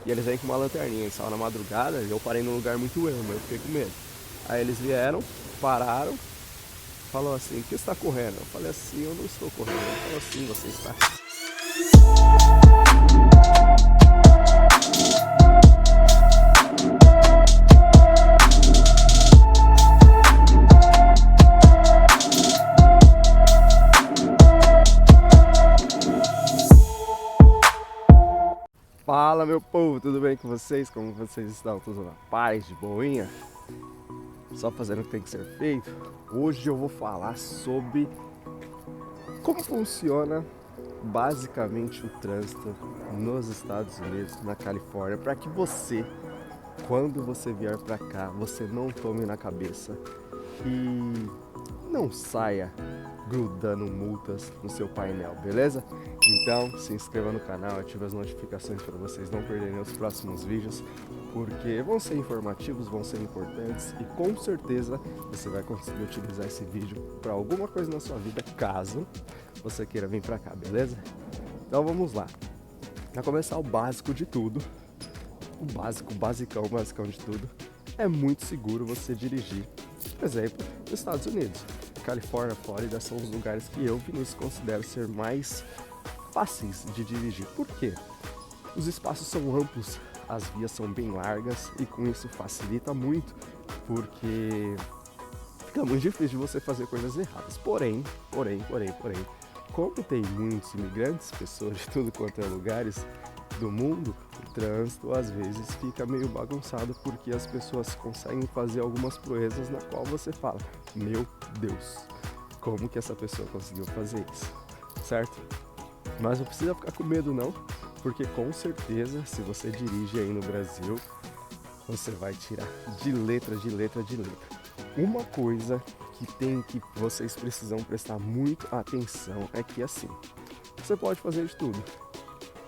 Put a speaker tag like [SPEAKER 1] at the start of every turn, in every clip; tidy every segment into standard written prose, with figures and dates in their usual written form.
[SPEAKER 1] E eles vêm com uma lanterninha, eles estavam na madrugada e eu parei num lugar muito ermo, eu fiquei com medo. Aí eles vieram, pararam, falou assim, por que você está correndo? Eu falei assim, eu não estou correndo. Ele falou assim, você está. Fala meu povo, tudo bem com vocês? Como vocês estão? Tudo na paz, de boinha? Só fazendo o que tem que ser feito? Hoje eu vou falar sobre como funciona basicamente o trânsito nos Estados Unidos, na Califórnia, para que você, quando você vier para cá, você não tome na cabeça e não saia grudando multas no seu painel, beleza? Então se inscreva no canal, ative as notificações para vocês não perderem os próximos vídeos, porque vão ser informativos, vão ser importantes e com certeza você vai conseguir utilizar esse vídeo para alguma coisa na sua vida, caso você queira vir para cá, beleza? Então vamos lá. Para começar, o básico de tudo, o basicão de tudo, é muito seguro você dirigir, por exemplo, nos Estados Unidos. Califórnia, Flórida são os lugares que eu, Vinícius, considero ser mais fáceis de dirigir. Por quê? Os espaços são amplos, as vias são bem largas e com isso facilita muito, porque fica muito difícil de você fazer coisas erradas. Porém, como tem muitos imigrantes, pessoas de tudo quanto é lugares do mundo, o trânsito às vezes fica meio bagunçado porque as pessoas conseguem fazer algumas proezas na qual você fala, meu Deus, como que essa pessoa conseguiu fazer isso, certo? Mas não precisa ficar com medo não, porque com certeza se você dirige aí no Brasil, você vai tirar de letra. Uma coisa que vocês precisam prestar muito atenção é que assim, você pode fazer de tudo,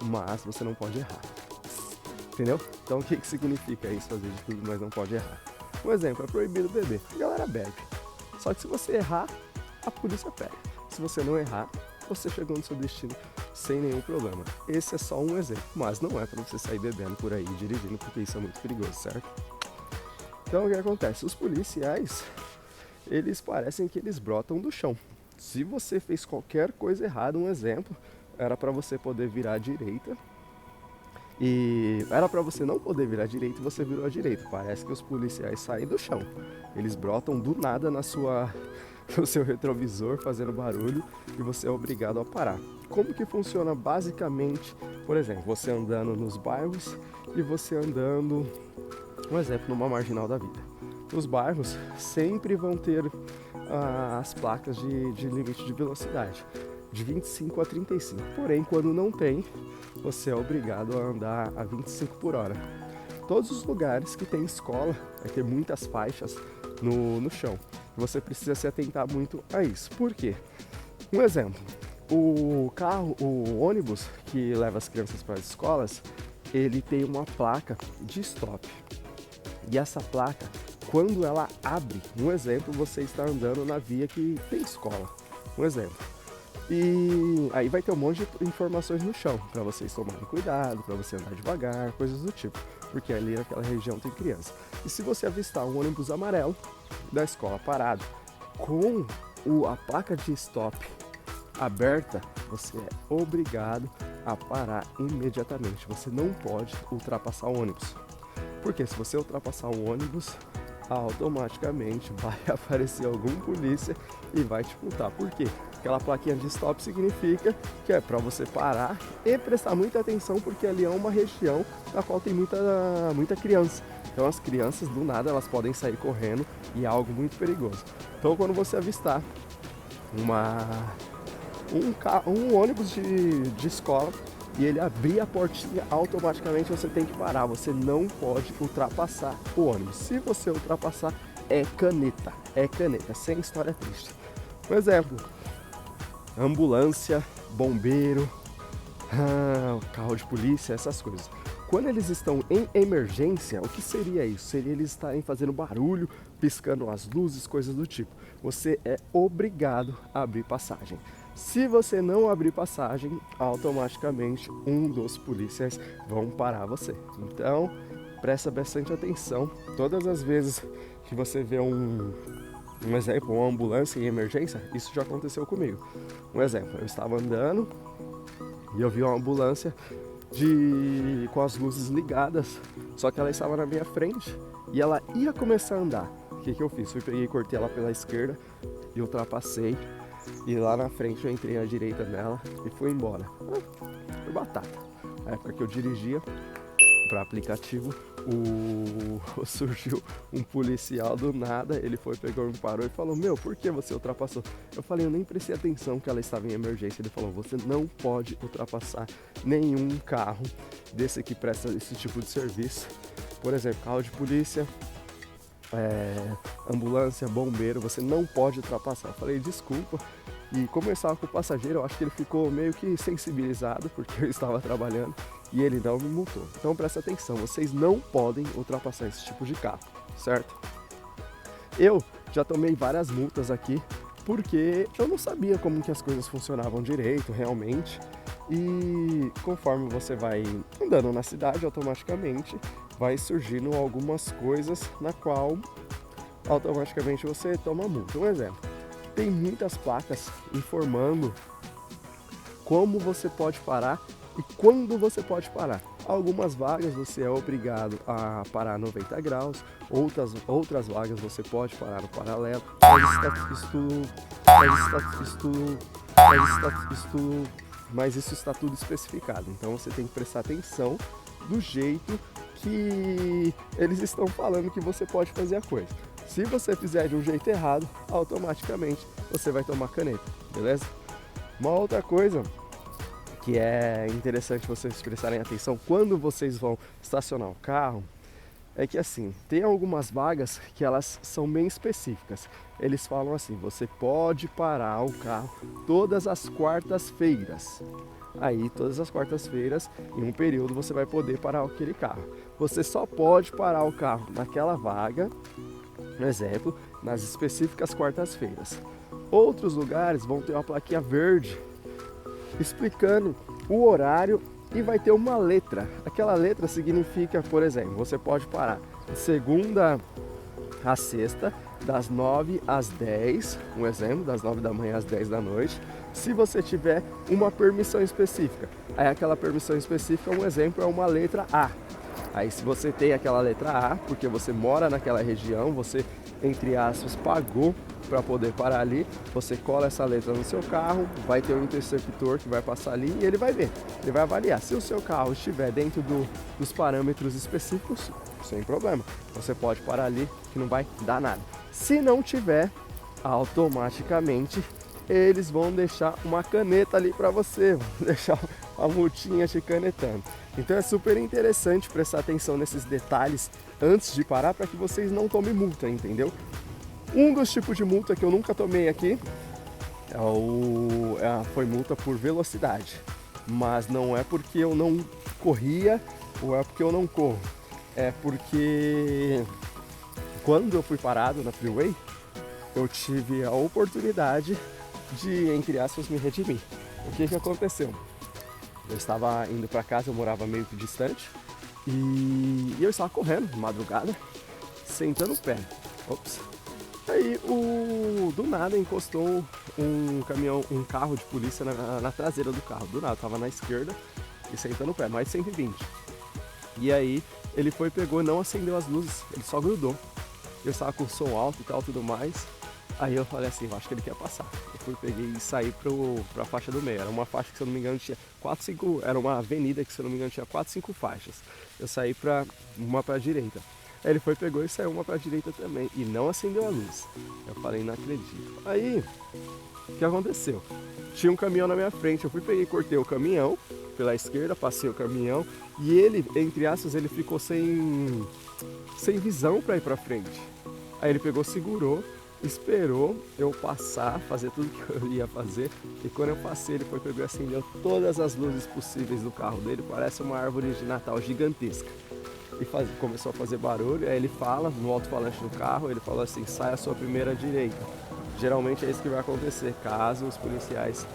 [SPEAKER 1] mas você não pode errar, entendeu? Então o que significa isso, fazer de tudo, mas não pode errar? Um exemplo, é proibido beber, a galera bebe, só que se você errar, a polícia pega, se você não errar, você chegou no seu destino sem nenhum problema. Esse é só um exemplo, mas não é para você sair bebendo por aí, dirigindo, porque isso é muito perigoso, certo? Então o que acontece? Os policiais, eles parecem que eles brotam do chão. Se você fez qualquer coisa errada, um exemplo, era para você poder virar à direita e era para você não poder virar à direita e você virou à direita. Parece que os policiais saem do chão. Eles brotam do nada no seu retrovisor fazendo barulho e você é obrigado a parar. Como que funciona basicamente? Por exemplo, você andando nos bairros e você andando, um exemplo, numa marginal da vida. Nos bairros sempre vão ter as placas de limite de velocidade, de 25 a 35. Porém, quando não tem, você é obrigado a andar a 25 por hora. Todos os lugares que tem escola vai ter muitas faixas no chão. Você precisa se atentar muito a isso. Por quê? Um exemplo, o ônibus que leva as crianças para as escolas, ele tem uma placa de stop. E essa placa, quando ela abre, um exemplo, você está andando na via que tem escola, um exemplo. E aí vai ter um monte de informações no chão, para vocês tomarem cuidado, para você andar devagar, coisas do tipo, porque ali naquela região tem criança. E se você avistar um ônibus amarelo da escola parado, com a placa de stop aberta, você é obrigado a parar imediatamente, você não pode ultrapassar o ônibus. Porque se você ultrapassar o ônibus, automaticamente vai aparecer algum polícia e vai te multar. Por quê? Aquela plaquinha de stop significa que é para você parar e prestar muita atenção, porque ali é uma região na qual tem muita criança. Então as crianças do nada elas podem sair correndo e é algo muito perigoso. Então quando você avistar um ônibus de escola e ele abrir a portinha, automaticamente você tem que parar, você não pode ultrapassar o ônibus. Se você ultrapassar, é caneta, sem história triste. Um exemplo, ambulância, bombeiro, carro de polícia, essas coisas. Quando eles estão em emergência, o que seria isso? Seria eles estarem fazendo barulho, piscando as luzes, coisas do tipo. Você é obrigado a abrir passagem. Se você não abrir passagem, automaticamente um dos policiais vão parar você. Então, presta bastante atenção. Todas as vezes que você vê um exemplo, uma ambulância em emergência, isso já aconteceu comigo. Um exemplo, eu estava andando e eu vi uma ambulância com as luzes ligadas, só que ela estava na minha frente e ela ia começar a andar. O que eu fiz? Peguei e cortei ela pela esquerda e ultrapassei. E lá na frente eu entrei à direita dela e fui embora. Foi batata. Na época que eu dirigia para aplicativo, surgiu um policial do nada. Ele foi, pegou, me parou e falou: meu, por que você ultrapassou? Eu falei: eu nem prestei atenção que ela estava em emergência. Ele falou: você não pode ultrapassar nenhum carro desse que presta esse tipo de serviço. Por exemplo, carro de polícia, ambulância, bombeiro, você não pode ultrapassar. Eu falei: desculpa. E como eu estava com o passageiro, eu acho que ele ficou meio que sensibilizado porque eu estava trabalhando e ele não me multou. Então presta atenção, vocês não podem ultrapassar esse tipo de carro, certo? Eu já tomei várias multas aqui porque eu não sabia como que as coisas funcionavam direito, realmente. E conforme você vai andando na cidade, automaticamente vai surgindo algumas coisas na qual automaticamente você toma multa. Um exemplo, tem muitas placas informando como você pode parar e quando você pode parar. Algumas vagas você é obrigado a parar 90 graus, outras vagas você pode parar no paralelo, mas isso está tudo especificado. Então você tem que prestar atenção do jeito que eles estão falando que você pode fazer a coisa. Se você fizer de um jeito errado, automaticamente você vai tomar caneta, beleza? Uma outra coisa que é interessante vocês prestarem atenção quando vocês vão estacionar o carro é que assim, tem algumas vagas que elas são bem específicas. Eles falam assim: você pode parar o carro todas as quartas-feiras. Aí, todas as quartas-feiras, em um período, você vai poder parar aquele carro. Você só pode parar o carro naquela vaga, por exemplo, nas específicas quartas-feiras. Outros lugares vão ter uma plaquinha verde explicando o horário e vai ter uma letra. Aquela letra significa, por exemplo, você pode parar de segunda a sexta, das 9 às 10, um exemplo, das 9 da manhã às 10 da noite, se você tiver uma permissão específica. Aí aquela permissão específica, um exemplo, é uma letra A. Aí se você tem aquela letra A, porque você mora naquela região, você, entre aspas, pagou para poder parar ali, você cola essa letra no seu carro, vai ter um interceptor que vai passar ali e ele vai ver, ele vai avaliar. Se o seu carro estiver dentro dos parâmetros específicos, sem problema, você pode parar ali que não vai dar nada. Se não tiver, automaticamente eles vão deixar uma caneta ali para você, vão deixar uma multinha te canetando. Então é super interessante prestar atenção nesses detalhes antes de parar para que vocês não tomem multa, entendeu? Um dos tipos de multa que eu nunca tomei aqui foi multa por velocidade, mas não é porque eu não corria ou é porque eu não corro, é porque quando eu fui parado na freeway, eu tive a oportunidade de, entre aspas, me redimir. O que aconteceu? Eu estava indo para casa, eu morava meio que distante e eu estava correndo de madrugada, sentando o pé. Ops. Aí do nada encostou um caminhão, um carro de polícia na traseira do carro. Do nada, eu tava na esquerda e sentando o pé, mais de 120. E aí ele pegou e não acendeu as luzes, ele só grudou. Eu estava com o som alto e tal, tudo mais. Aí eu falei assim, eu acho que ele quer passar. Eu peguei e saí pra faixa do meio. Era uma faixa que, se eu não me engano, tinha 4, 5... Era uma avenida que, se eu não me engano, tinha 4, 5 faixas. Eu saí uma pra direita. Aí ele pegou e saiu uma pra direita também. E não acendeu a luz. Eu falei, não acredito. Aí, o que aconteceu? Tinha um caminhão na minha frente. Eu peguei e cortei o caminhão pela esquerda, passei o caminhão. E ele, entre aspas, ele ficou sem visão pra ir pra frente. Aí ele pegou, segurou, esperou eu passar, fazer tudo que eu ia fazer. E quando eu passei, ele pegou e acendeu todas as luzes possíveis do carro dele. Parece uma árvore de Natal gigantesca. E começou a fazer barulho. Aí ele fala no alto-falante do carro, ele falou assim: sai à sua primeira direita. Geralmente é isso que vai acontecer caso os policiais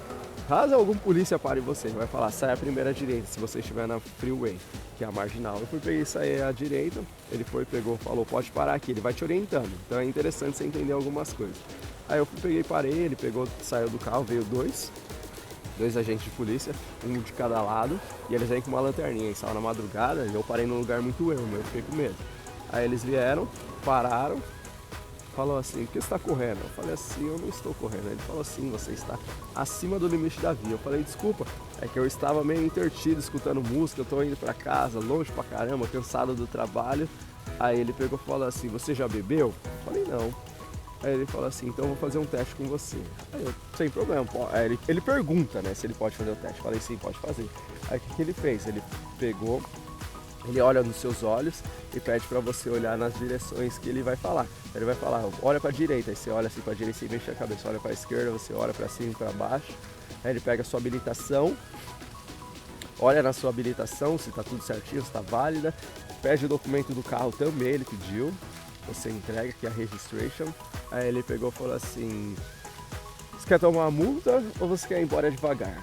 [SPEAKER 1] Caso algum polícia pare você, vai falar, sai à primeira direita, se você estiver na freeway, que é a marginal. Eu fui, peguei, sair à direita, ele foi, pegou, falou, pode parar aqui, ele vai te orientando. Então é interessante você entender algumas coisas. Aí eu fui, peguei, parei, ele pegou, saiu do carro, veio dois agentes de polícia, um de cada lado, e eles vêm com uma lanterninha, eles estavam na madrugada, e eu parei num lugar muito ermo, eu fiquei com medo. Aí eles vieram, pararam, falou assim, por que você está correndo? Eu falei assim, eu não estou correndo. Ele falou assim, você está acima do limite da via. Eu falei, desculpa, é que eu estava meio intertido escutando música, eu estou indo para casa, longe pra caramba, cansado do trabalho. Aí ele pegou e falou assim, você já bebeu? Eu falei, não. Aí ele falou assim, então eu vou fazer um teste com você. Aí eu, sem problema. Aí ele pergunta, né, se ele pode fazer o teste. Eu falei, sim, pode fazer. Aí o que ele fez? Ele pegou, ele olha nos seus olhos e pede para você olhar nas direções que ele vai falar. Ele vai falar, olha para a direita, aí você olha assim para a direita e mexe a cabeça, olha para a esquerda, você olha para cima e para baixo. Aí ele pega a sua habilitação, olha na sua habilitação se está tudo certinho, se está válida, pede o documento do carro também, ele pediu, você entrega, que é a registration. Aí ele pegou e falou assim, você quer tomar uma multa ou você quer ir embora devagar?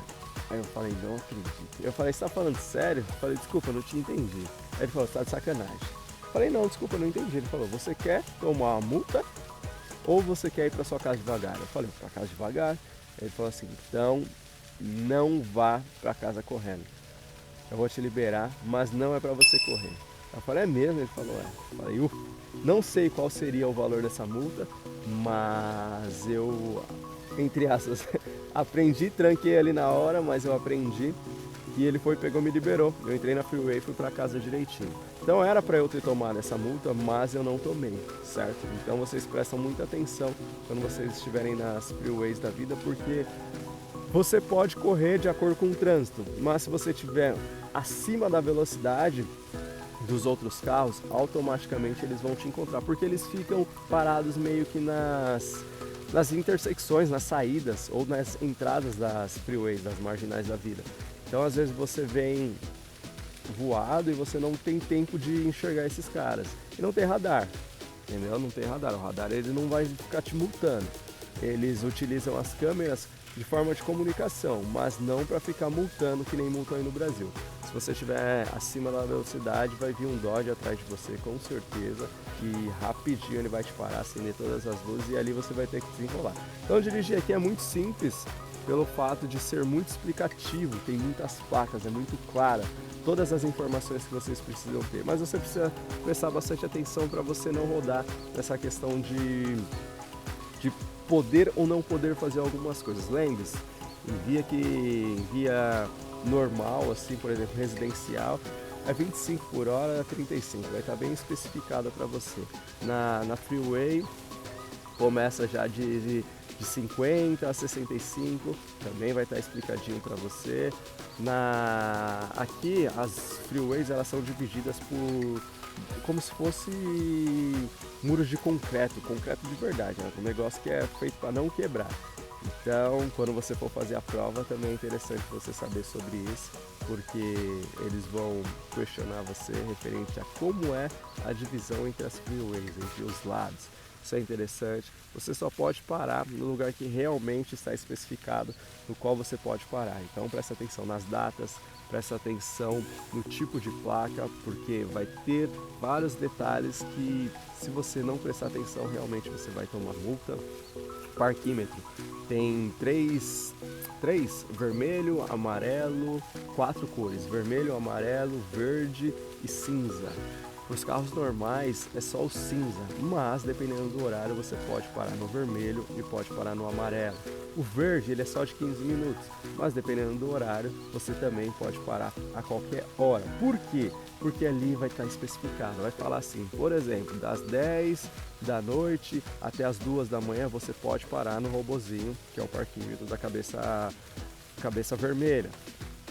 [SPEAKER 1] Aí eu falei, não acredito. Eu falei, você tá falando sério? Eu falei, desculpa, não te entendi. Aí ele falou, você tá de sacanagem. Eu falei, não, desculpa, não entendi. Ele falou, você quer tomar uma multa ou você quer ir pra sua casa devagar? Eu falei, pra casa devagar. Ele falou assim, então não vá pra casa correndo. Eu vou te liberar, mas não é pra você correr. Eu falei, é mesmo? Ele falou, é. Eu falei, não sei qual seria o valor dessa multa, mas eu, entre aspas, aprendi, tranquei ali na hora, mas eu aprendi. E ele foi, pegou, me liberou. Eu entrei na freeway e fui pra casa direitinho. Então era pra eu ter tomado essa multa, mas eu não tomei, certo? Então vocês prestam muita atenção quando vocês estiverem nas freeways da vida, porque você pode correr de acordo com o trânsito, mas se você estiver acima da velocidade dos outros carros, automaticamente eles vão te encontrar, porque eles ficam parados meio que nas intersecções, nas saídas ou nas entradas das freeways, das marginais da vida. Então às vezes você vem voado e você não tem tempo de enxergar esses caras. E não tem radar, entendeu? Não tem radar. O radar ele não vai ficar te multando. Eles utilizam as câmeras de forma de comunicação, mas não para ficar multando que nem multam aí no Brasil. Se você estiver acima da velocidade, vai vir um Dodge atrás de você, com certeza, e rapidinho ele vai te parar, acender todas as luzes e ali você vai ter que desenrolar. Então dirigir aqui é muito simples, pelo fato de ser muito explicativo, tem muitas placas, é muito clara, todas as informações que vocês precisam ter, mas você precisa prestar bastante atenção para você não rodar nessa questão de poder ou não poder fazer algumas coisas. Lembre-se, em via normal, assim, por exemplo, residencial, é 25 por hora, 35, vai estar bem especificado para você. Na freeway começa já de 50 a 65, também vai estar explicadinho para você. Aqui as freeways elas são divididas por como se fosse muros de concreto de verdade, né? Um negócio que é feito para não quebrar. Então, quando você for fazer a prova, também é interessante você saber sobre isso, porque eles vão questionar você referente a como é a divisão entre as freeways, entre os lados. Isso é interessante. Você só pode parar no lugar que realmente está especificado no qual você pode parar. Então presta atenção nas datas, presta atenção no tipo de placa, porque vai ter vários detalhes que se você não prestar atenção realmente você vai tomar multa. Parquímetro tem três, vermelho, amarelo, 4 cores, vermelho, amarelo, verde e cinza. Para os carros normais é só o cinza, mas dependendo do horário você pode parar no vermelho e pode parar no amarelo. O verde ele é só de 15 minutos, mas dependendo do horário você também pode parar a qualquer hora. Por quê? Porque ali vai estar especificado, vai falar assim, por exemplo, das 10 da noite até as 2 da manhã você pode parar no robozinho, que é o parquímetro da cabeça vermelha.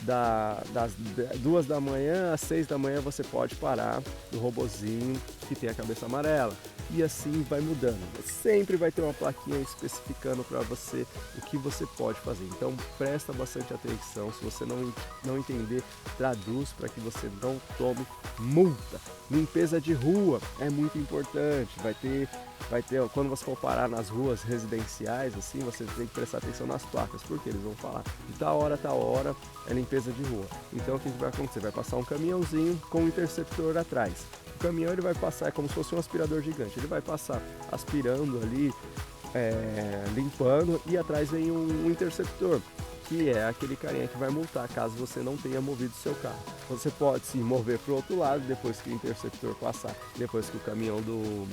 [SPEAKER 1] Das 2 da manhã às 6 da manhã você pode parar no robozinho que tem a cabeça amarela. E assim vai mudando. Sempre vai ter uma plaquinha especificando para você o que você pode fazer. Então presta bastante atenção. Se você não entender, traduz para que você não tome multa. Limpeza de rua é muito importante. Vai ter vai ter, quando você for parar nas ruas residenciais, assim, você tem que prestar atenção nas placas, porque eles vão falar de tal hora é limpeza de rua. Então o que vai acontecer? Vai passar um caminhãozinho com um interceptor atrás. O caminhão ele vai passar, é como se fosse um aspirador gigante, ele vai passar aspirando ali, limpando, e atrás vem um interceptor, que é aquele carinha que vai multar caso você não tenha movido seu carro. Você pode se mover para o outro lado depois que o interceptor passar, depois que o caminhão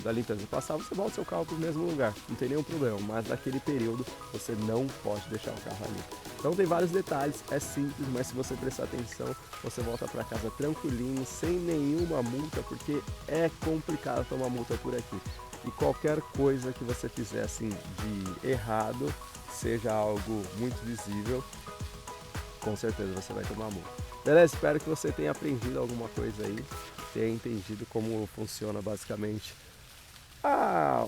[SPEAKER 1] da limpeza passar, você volta seu carro para o mesmo lugar, não tem nenhum problema, mas naquele período você não pode deixar o carro ali. Então tem vários detalhes, é simples, mas se você prestar atenção, você volta para casa tranquilinho, sem nenhuma multa, porque é complicado tomar multa por aqui. E qualquer coisa que você fizer assim de errado, seja algo muito visível, com certeza você vai tomar multa. Beleza? Espero que você tenha aprendido alguma coisa aí, tenha entendido como funciona basicamente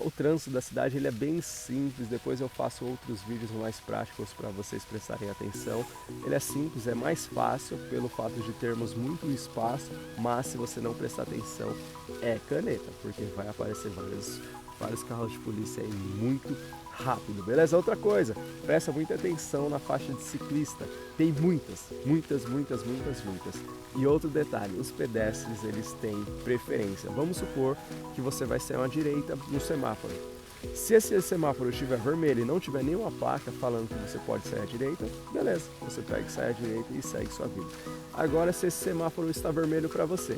[SPEAKER 1] o trânsito da cidade. Ele é bem simples, depois eu faço outros vídeos mais práticos para vocês prestarem atenção. Ele é simples, é mais fácil pelo fato de termos muito espaço, mas se você não prestar atenção, é caneta, porque vai aparecer vários carros de polícia aí muito rápido, beleza? Outra coisa, presta muita atenção na faixa de ciclista, tem muitas. E outro detalhe, os pedestres eles têm preferência. Vamos supor que você vai sair à direita no semáforo. Se esse semáforo estiver vermelho e não tiver nenhuma placa falando que você pode sair à direita, beleza, você pega e sai à direita e segue sua vida. Agora, se esse semáforo está vermelho para você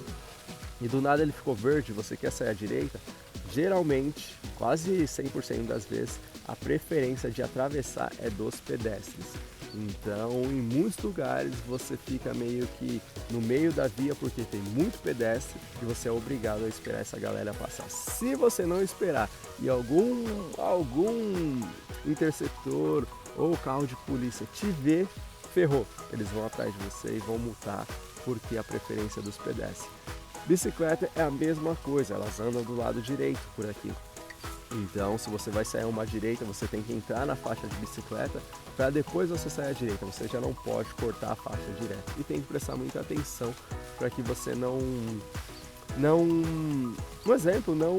[SPEAKER 1] e do nada ele ficou verde, você quer sair à direita, geralmente, quase 100% das vezes, a preferência de atravessar é dos pedestres. Então, em muitos lugares você fica meio que no meio da via porque tem muito pedestre e você é obrigado a esperar essa galera passar. Se você não esperar e algum interceptor ou carro de polícia te ver, ferrou. Eles vão atrás de você e vão multar porque a preferência é dos pedestres. Bicicleta é a mesma coisa, elas andam do lado direito por aqui. Então, se você vai sair a uma direita, você tem que entrar na faixa de bicicleta para depois você sair à direita. Você já não pode cortar a faixa direto. E tem que prestar muita atenção para que você não, por exemplo, não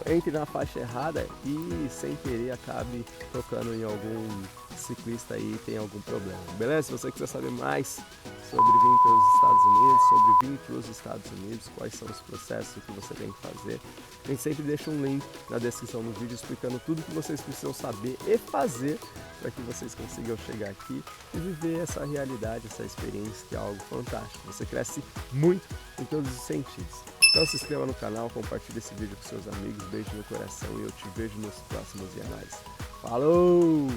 [SPEAKER 1] entre na faixa errada e sem querer acabe tocando em algum ciclista aí e tem algum problema. Beleza? Se você quiser saber mais sobre vir para os Estados Unidos, quais são os processos que você tem que fazer, a gente sempre deixa um link na descrição do vídeo explicando tudo que vocês precisam saber e fazer para que vocês consigam chegar aqui e viver essa realidade, essa experiência que é algo fantástico. Você cresce muito em todos os sentidos. Então se inscreva no canal, compartilhe esse vídeo com seus amigos, beijo no coração e eu te vejo nos próximos análises. Falou!